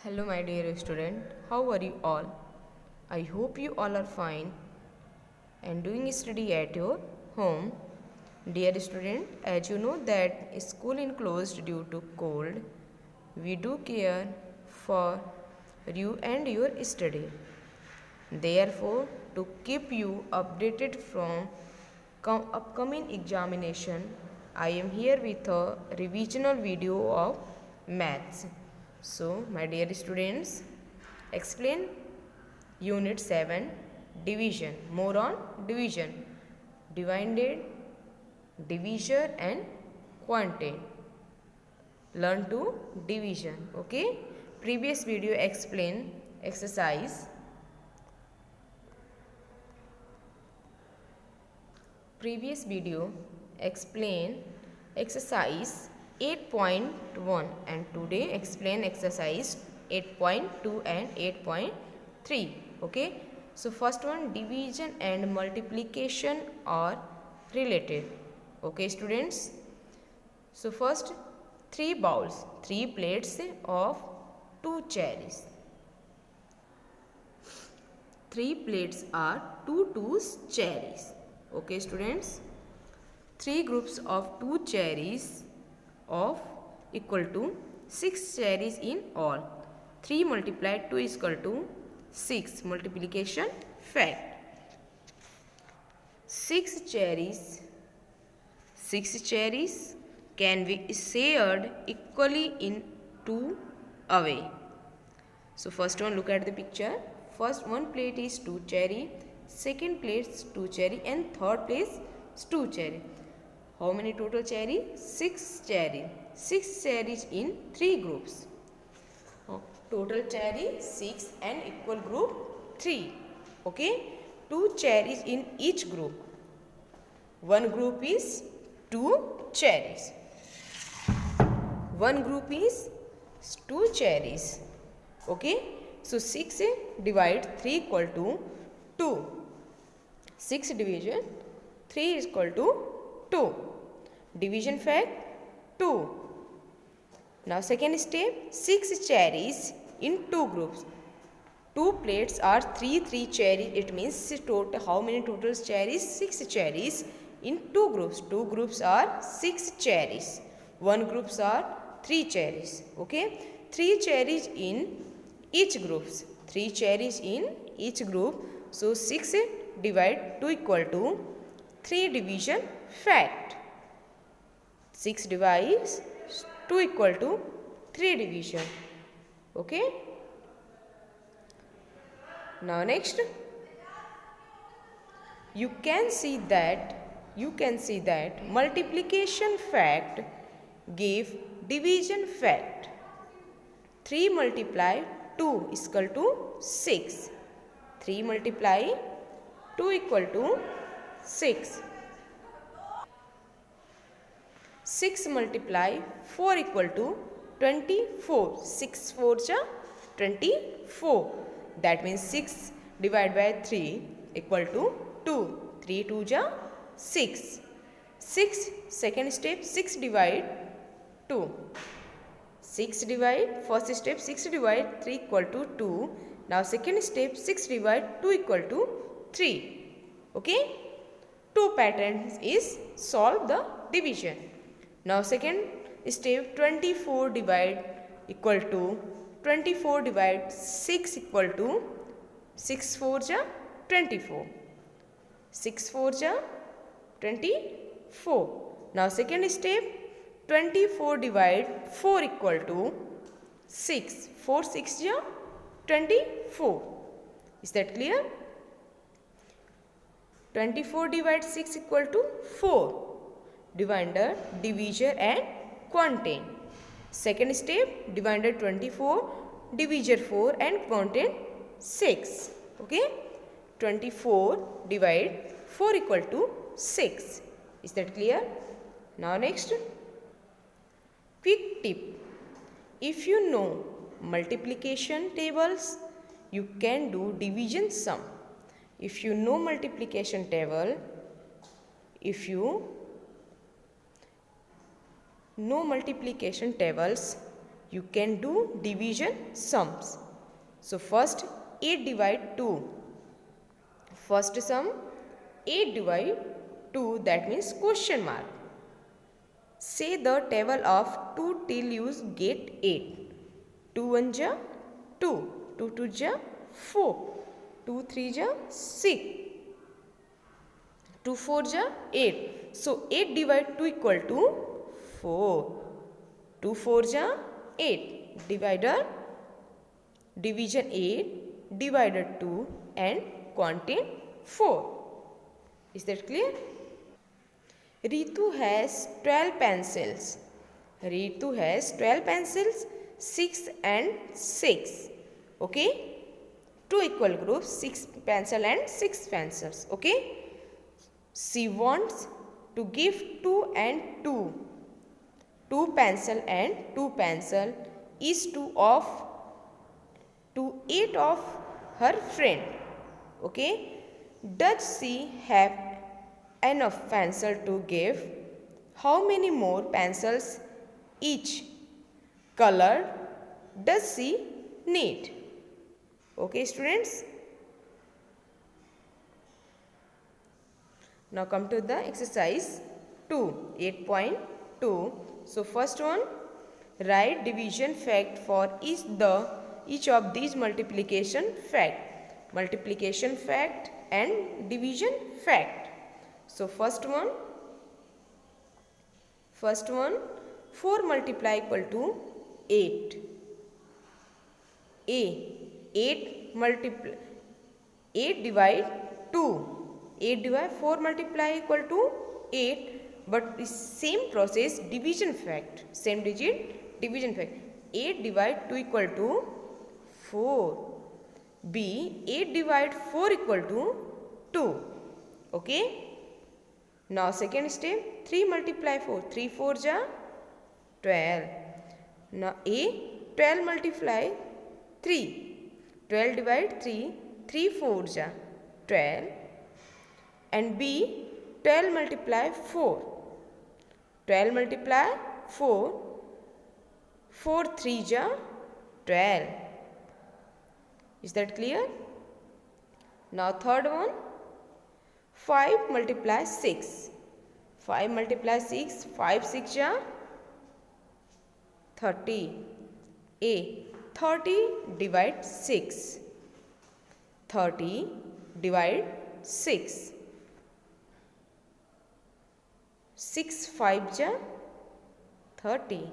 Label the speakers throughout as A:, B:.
A: Hello, my dear student. How are you all? I hope you all are fine and doing study at your home. Dear student, as you know that school is closed due to cold, we do care for you and your study. Therefore, to keep you updated from upcoming examination, I am here with a revisional video of maths. So, my dear students, explain Unit 7 Division. More on division. Divided, divisor and quantity. Learn to division. Okay. Previous video explain exercise. Previous video explain exercise 8.1 and today explain exercise 8.2 and 8.3. Okay. So first one, division and multiplication are related. Okay students. So first, 3 bowls, 3 plates of 2 cherries. 3 plates are 2 cherries. Okay students, 3 groups of 2 cherries of equal to 6 cherries in all. 3 multiplied 2 is equal to 6. Multiplication fact. 6 cherries can be shared equally in 2 away. So first one, look at the picture. First one plate is 2 cherry, second plate is 2 cherry and third plate is 2 cherry. How many total cherry? 6 cherry. 6 cherries in 3 groups. Total cherry 6 and equal group 3. Okay. 2 cherries in each group. One group is 2 cherries. One group is 2 cherries. Okay. So 6 divide 3 equal to 2. 6 division 3 is equal to 2. Division fact 2. Now second step, 6 cherries in 2 groups. 2 plates are 3 cherries. It means total, how many total cherries? 6 cherries in 2 groups. 2 groups are 6 cherries. 1 groups are 3 cherries. Okay. 3 cherries in each groups. 3 cherries in each group. So 6 divide 2 equal to 3 division fact. 6 divides 2 equal to 3 division. Okay. Now next, you can see that multiplication fact gave division fact. 3 multiply 2 is equal to 6. 3 multiply 2 equal to 6. 6 multiply 4 equal to 24. 6 4 ja 24. That means 6 divided by 3 equal to 2. 3 2 ja 6. 6 second step 6 divide 2. 6 divide, first step 6 divide 3 equal to 2. Now second step 6 divide 2 equal to 3. Okay. 2 patterns is solve the division. Now second step 24 divide equal to 24 divide 6 equal to 6 4 ja 24. 6 4 ja 24. Now second step 24 divide 4 equal to 6. 4 6 ja 24. Is that clear? 24 divide 6 equal to 4. Divisor, divisor and quantity. Second step, divisor 24, divisor 4 and quantity 6. Okay. 24 divide 4 equal to 6. Is that clear? Now next, quick tip. If you know multiplication tables, you can do division sum. If you know multiplication table, if you know multiplication tables, you can do division sums. So first 8 divide 2. First sum 8 divide 2, that means question mark. Say the table of 2 till you get 8. 2 1 ja 2, 2 2 ja 4, 2 3 ja 6, 2 4 ja 8. So 8 divide 2 equal to 4. 2 4 ja 8. Division 8 divided 2 and contain 4. Is that clear? Ritu has 12 pencils. Ritu has 12 pencils, 6 and 6. Okay? 2 equal groups, 6 pencil and 6 pencils. Okay? She wants to give 2 and 2. 2 pencil and 2 pencil is to 8 of her friend. Okay? Does she have enough pencil to give? How many more pencils each color does she need? Okay, students. Now come to the exercise 2, 8.2. So first one, write division fact for each of these multiplication fact and division fact. So first one 4 multiply equal to 8. 8 divide 2. 8 divide 4 multiply equal to 8, but the same process division fact, same digit division fact. 8 divide 2 equal to 4. B 8 divide 4 equal to 2. Okay. Now second step, 3 multiply 4. 3 4 ja 12. Now A 12 multiply 3. 12 divide 3. 3 4 ja 12. And B 12 multiply 4. 12 multiply 4. 4 3 ja 12. Is that clear? Now third one, 5 multiply 6. 5 multiply 6. 5 6 ja 30. A 30 divide 6. 30 divide 6. 6 5 ja 30.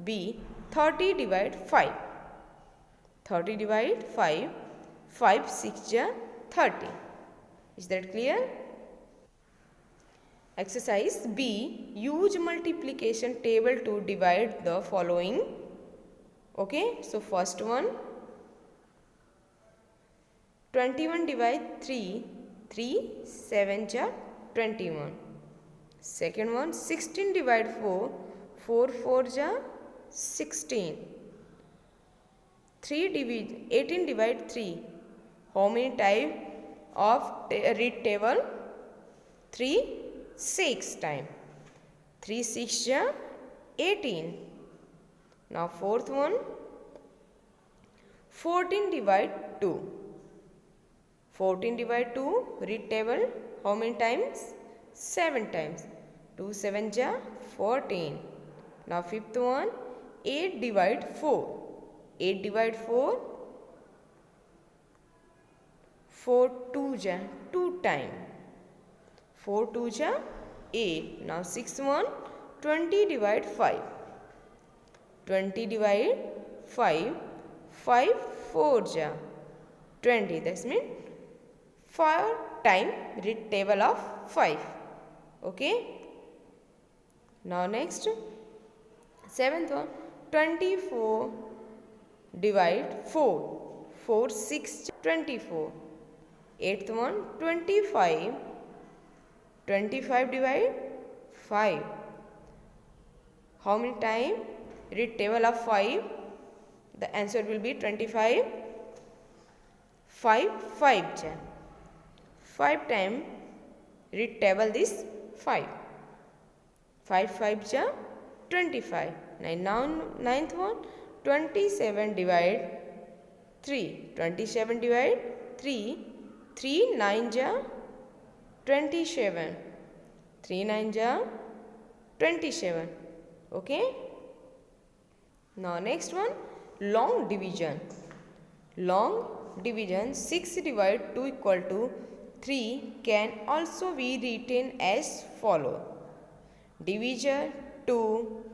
A: B 30 divide 5. 30 divide 5. 5 6 ja 30. Is that clear? Exercise B. Use multiplication table to divide the following. Okay. So first one, 21 divide 3. 3 7 ja 21. Second one, 16 divide 4. 4 4 ja 16. 18 divide 3. How many type of read table? 3 6 time. 3 6 ja 18. Now fourth one, 14 divide 2. 14 divide 2, read table. How many times? 7 times. 2 7 ja 14. Now fifth one, 8 divide 4. 8 divide 4. 4 2 ja 2 time. 4 2 ja 8. Now sixth one, 20 divide 5. 20 divide 5. 5 4 ja 20. That means 5 time read table of 5. Okay. Now next, seventh one, 24 divide 4. 4 6 24. Eighth one, 25. 25 divide 5. How many time read table of 5? The answer will be 25. 5 5 ja 5 time read table this 5. 5 5 ja 25. Now ninth one, 27 divide 3. 27 divide 3. 3 9 ja 27. 3 9 ja 27. Okay. Now next one, long division. Long division, 6 divide 2 equal to 3 can also be written as follow. Divisor 2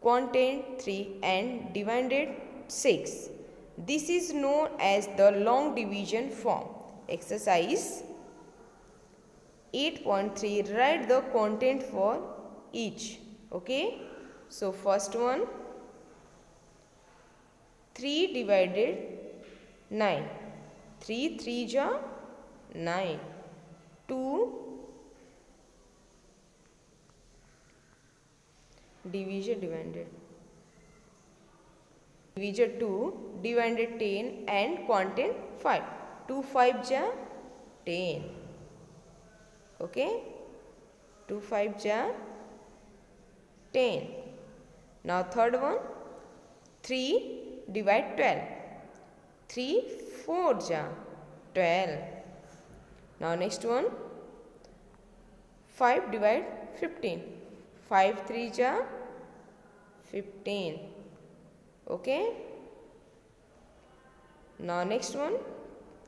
A: contained 3 and divided 6. This is known as the long division form. Exercise 8.3, write the content for each. Okay. So first one, 3 divided 9. 3 3 ja 9. 2 divisor divided. Divisor 2 divided 10 and content 5. 2 5 ja 10. Okay. 2 5 ja 10. Now third one, 3 divide 12. 3 4 ja 12. Now next one, 5 divide 15. 5 3 ja 15. Okay. Now next one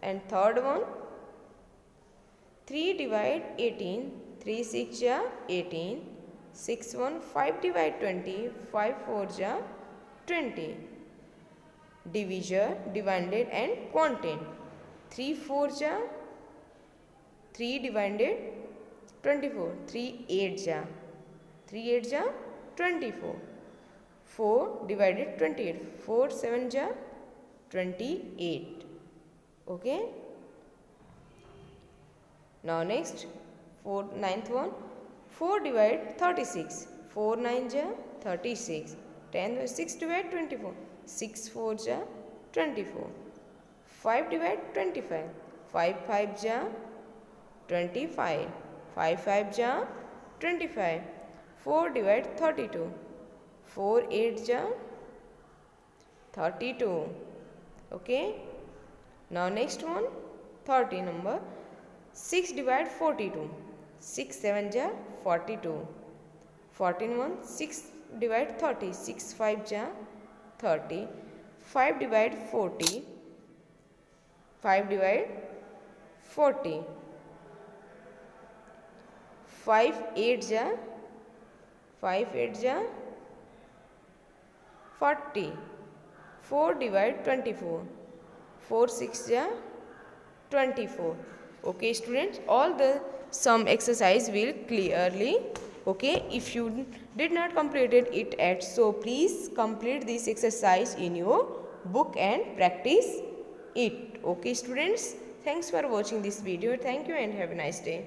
A: and third one, 3 divide 18. 3 6 ja 18. 6 1, 5 divide 20. 5 4 ja 20. Divisor, divided and content. 3 4 ja 3 divided 24. 3 8 ja 3 8 ja 24. 4 divided 28. 4 7 ja 28. Okay. Now next, ninth one, 4 divide 36. 4 9 ja 36. 6 divide 24. 6 4 ja 24. 5 divide 25. 5 5 ja 25. 5 5 ja 25. 4 divide 32. 4 8 ja 32. Okay. Now next one, 30 number, 6 divide 42. 6 7 ja 42. 14 1, 6 divide 30. 6 5 ja 30. 5 divide 40. 5 divide 40. 5 8 ja 5 8 ja 40. 4 divide 24. 4 6 ja 24. Okay students, all the sum exercise will clearly. Okay, if you did not completed it yet, so please complete this exercise in your book and practice it. Okay students, thanks for watching this video. Thank you and have a nice day.